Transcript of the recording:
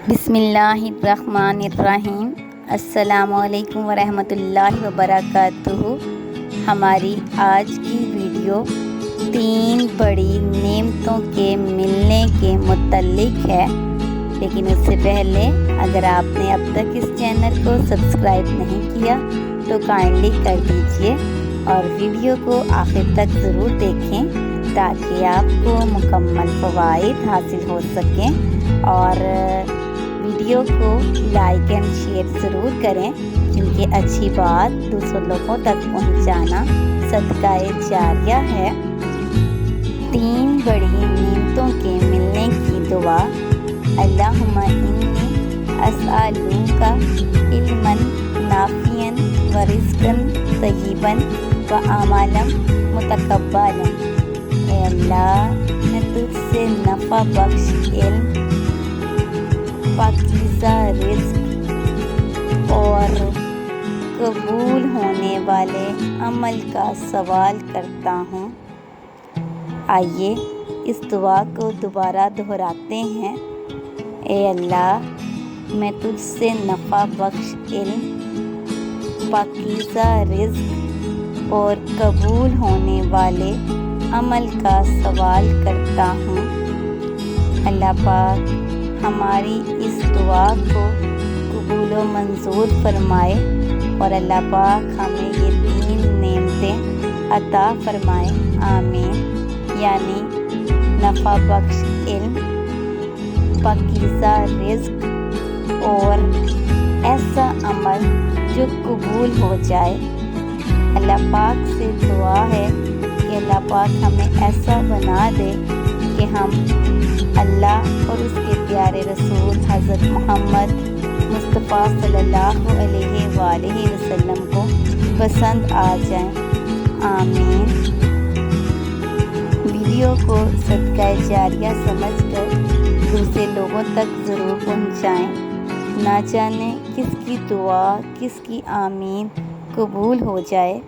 بسم اللہ الرحمن الرحیم۔ السلام علیکم ورحمۃ اللہ وبرکاتہ۔ ہماری آج کی ویڈیو 3 بڑی نعمتوں کے ملنے کے متعلق ہے، لیکن اس سے پہلے اگر آپ نے اب تک اس چینل کو سبسکرائب نہیں کیا تو کائنڈلی کر دیجئے اور ویڈیو کو آخر تک ضرور دیکھیں تاکہ آپ کو مکمل فوائد حاصل ہو سکیں، اور ویڈیو کو لائک اینڈ شیئر ضرور کریں، کیونکہ اچھی بات دوسروں لوگوں تک پہنچانا صدقہ جاریہ ہے۔ 3 بڑی نعمتوں کے ملنے کی دعا۔ اللہم انی اسألوک علما نافعا ورزقا طیبا وعملا متقبلا۔ اے اللہ، میں تجھ سے نفع بخش علم، پاکیزہ رزق اور قبول ہونے والے عمل کا سوال کرتا ہوں۔ آئیے اس دعا کو دوبارہ دہراتے ہیں۔ اے اللہ، میں تجھ سے نفع بخش علم، پاکیزہ رزق اور قبول ہونے والے عمل کا سوال کرتا ہوں۔ اللہ پاک ہماری اس دعا کو قبول و منظور فرمائے، اور اللہ پاک ہمیں یہ 3 نعمتیں عطا فرمائے، آمین۔ یعنی نفع بخش علم، پاکیزہ رزق اور ایسا عمل جو قبول ہو جائے۔ اللہ پاک سے دعا ہے کہ اللہ پاک ہمیں ایسا بنا دے کہ ہم اللہ اور اس کے پیارے رسول حضرت محمد مصطفیٰ صلی اللہ علیہ وآلہ وسلم کو پسند آ جائیں، آمین۔ ویڈیو کو صدقہ جاریہ سمجھ کر دوسرے لوگوں تک ضرور پہنچائیں، نہ جانے کس کی دعا، کس کی آمین قبول ہو جائے۔